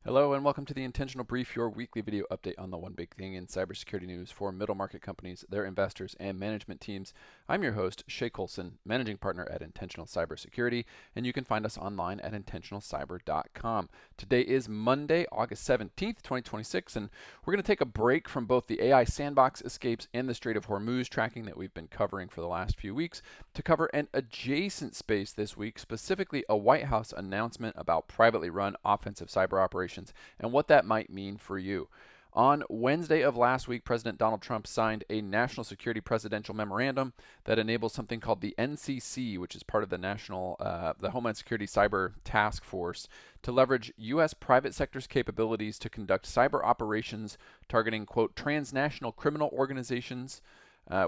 Hello and welcome to the Intentional Brief, your weekly video update on the one big thing in cybersecurity news for middle market companies, their investors, and management teams. I'm your host, Shay Colson, managing partner at Intentional Cybersecurity, and you can find us online at intentionalcyber.com. Today is Monday, August 17th, 2026, and we're going to take a break from both the AI sandbox escapes and the Strait of Hormuz tracking that we've been covering for the last few weeks to cover an adjacent space this week, specifically a White House announcement about privately run offensive cyber operations and what that might mean for you. On Wednesday of last week, President Donald Trump signed a national security presidential memorandum that enables something called the NCC, which is part of the Homeland Security Cyber Task Force, to leverage U.S. private sector's capabilities to conduct cyber operations targeting, quote, transnational criminal organizations,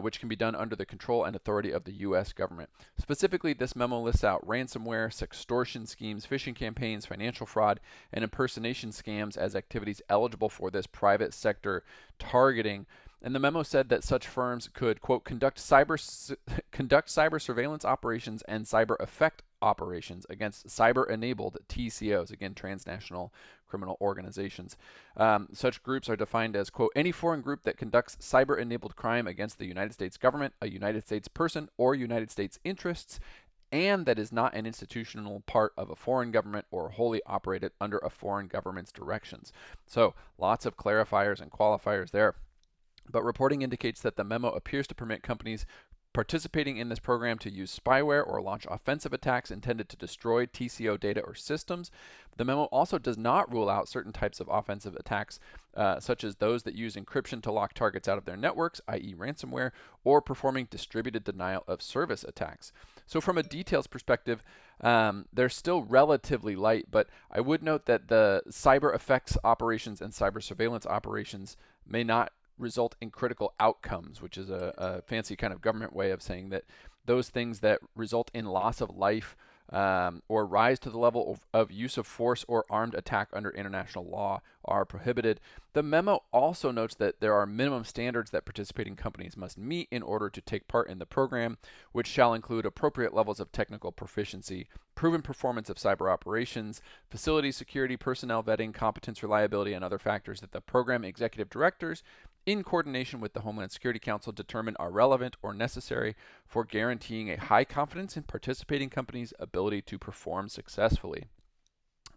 which can be done under the control and authority of the U.S. government. Specifically, this memo lists out ransomware, sextortion schemes, phishing campaigns, financial fraud, and impersonation scams as activities eligible for this private sector targeting. And the memo said that such firms could, quote, conduct cyber surveillance operations and cyber effect operations against cyber-enabled TCOs, again, transnational criminal organizations. Such groups are defined as, quote, any foreign group that conducts cyber-enabled crime against the United States government, a United States person, or United States interests, and that is not an institutional part of a foreign government or wholly operated under a foreign government's directions. So lots of clarifiers and qualifiers there. But reporting indicates that the memo appears to permit companies participating in this program to use spyware or launch offensive attacks intended to destroy TCO data or systems. The memo also does not rule out certain types of offensive attacks, such as those that use encryption to lock targets out of their networks, i.e. ransomware, or performing distributed denial of service attacks. So from a details perspective, they're still relatively light, but I would note that the cyber effects operations and cyber surveillance operations may not result in critical outcomes, which is a fancy kind of government way of saying that those things that result in loss of life or rise to the level of use of force or armed attack under international law are prohibited. The memo also notes that there are minimum standards that participating companies must meet in order to take part in the program, which shall include appropriate levels of technical proficiency, proven performance of cyber operations, facility security, personnel vetting, competence, reliability, and other factors that the program executive directors, in coordination with the Homeland Security Council, determine are relevant or necessary for guaranteeing a high confidence in participating companies' ability to perform successfully.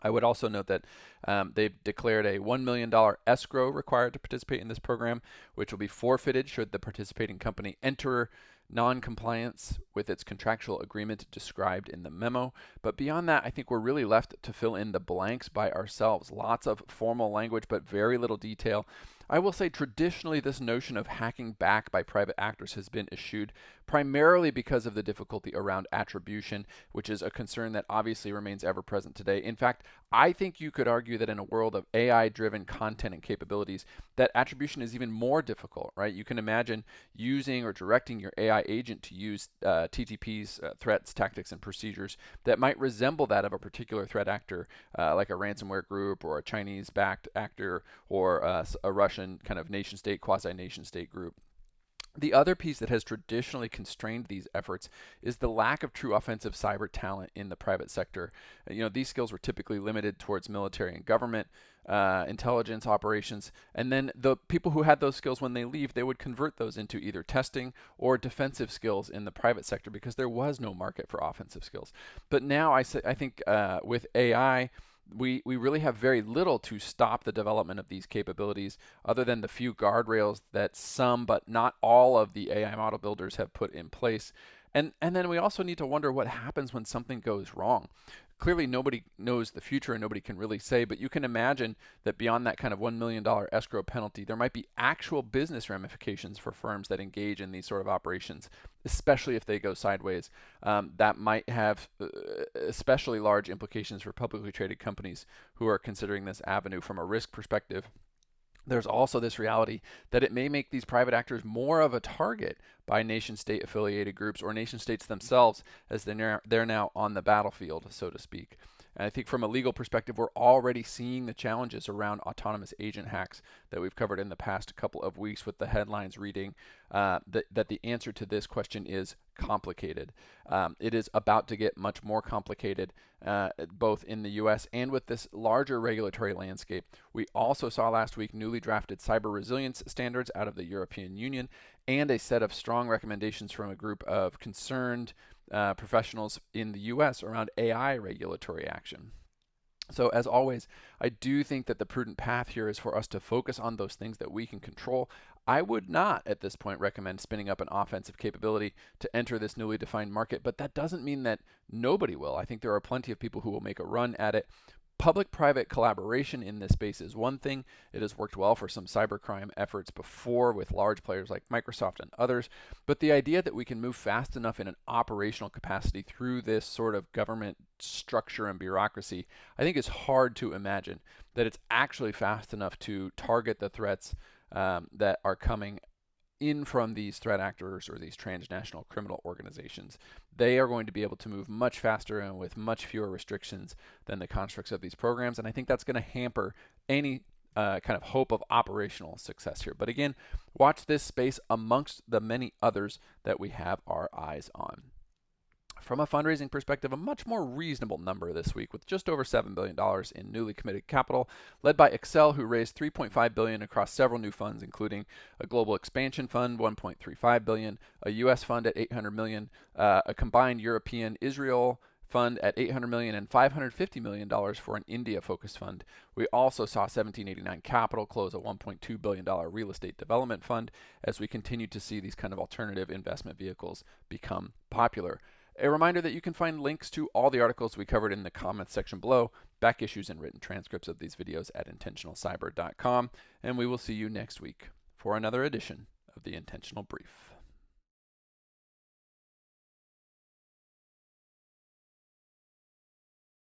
I would also note that they've declared a $1 million escrow required to participate in this program, which will be forfeited should the participating company enter non-compliance with its contractual agreement described in the memo. But beyond that, I think we're really left to fill in the blanks by ourselves. Lots of formal language, but very little detail. I will say traditionally this notion of hacking back by private actors has been eschewed primarily because of the difficulty around attribution, which is a concern that obviously remains ever present today. In fact, I think you could argue that in a world of AI-driven content and capabilities, that attribution is even more difficult, right? You can imagine using or directing your AI agent to use TTPs, threats, tactics, and procedures that might resemble that of a particular threat actor, like a ransomware group or a Chinese-backed actor or a Russian kind of nation-state, quasi-nation-state group. The other piece that has traditionally constrained these efforts is the lack of true offensive cyber talent in the private sector. These skills were typically limited towards military and government, intelligence operations, and then the people who had those skills, when they leave, they would convert those into either testing or defensive skills in the private sector because there was no market for offensive skills. But now I think with AI, we really have very little to stop the development of these capabilities other than the few guardrails that some but not all of the AI model builders have put in place. And then we also need to wonder what happens when something goes wrong. Clearly, nobody knows the future and nobody can really say, but you can imagine that beyond that kind of $1 million escrow penalty, there might be actual business ramifications for firms that engage in these sort of operations, especially if they go sideways. That might have especially large implications for publicly traded companies who are considering this avenue from a risk perspective. There's also this reality that it may make these private actors more of a target by nation-state affiliated groups or nation-states themselves as they're now on the battlefield, so to speak. And I think from a legal perspective, we're already seeing the challenges around autonomous agent hacks that we've covered in the past couple of weeks, with the headlines reading that the answer to this question is complicated. It is about to get much more complicated, both in the US and with this larger regulatory landscape. We also saw last week newly drafted cyber resilience standards out of the European Union, and a set of strong recommendations from a group of concerned professionals in the US around AI regulatory action. So as always, I do think that the prudent path here is for us to focus on those things that we can control. I would not at this point recommend spinning up an offensive capability to enter this newly defined market, but that doesn't mean that nobody will. I think there are plenty of people who will make a run at it. Public-private collaboration in this space is one thing. It has worked well for some cybercrime efforts before with large players like Microsoft and others. But the idea that we can move fast enough in an operational capacity through this sort of government structure and bureaucracy, I think is hard to imagine that it's actually fast enough to target the threats that are coming in from these threat actors or these transnational criminal organizations. They are going to be able to move much faster and with much fewer restrictions than the constructs of these programs, and I think that's going to hamper any kind of hope of operational success here. But again, watch this space amongst the many others that we have our eyes on. From a fundraising perspective, a much more reasonable number this week, with just over $7 billion in newly committed capital, led by Excel, who raised $3.5 billion across several new funds, including a global expansion fund, $1.35 billion, a U.S. fund at $800 million, a combined European-Israel fund at $800 million, and $550 million for an India-focused fund. We also saw 1789 Capital close a $1.2 billion real estate development fund, as we continue to see these kind of alternative investment vehicles become popular. A reminder that you can find links to all the articles we covered in the comments section below, back issues and written transcripts of these videos at intentionalcyber.com, and we will see you next week for another edition of the Intentional Brief.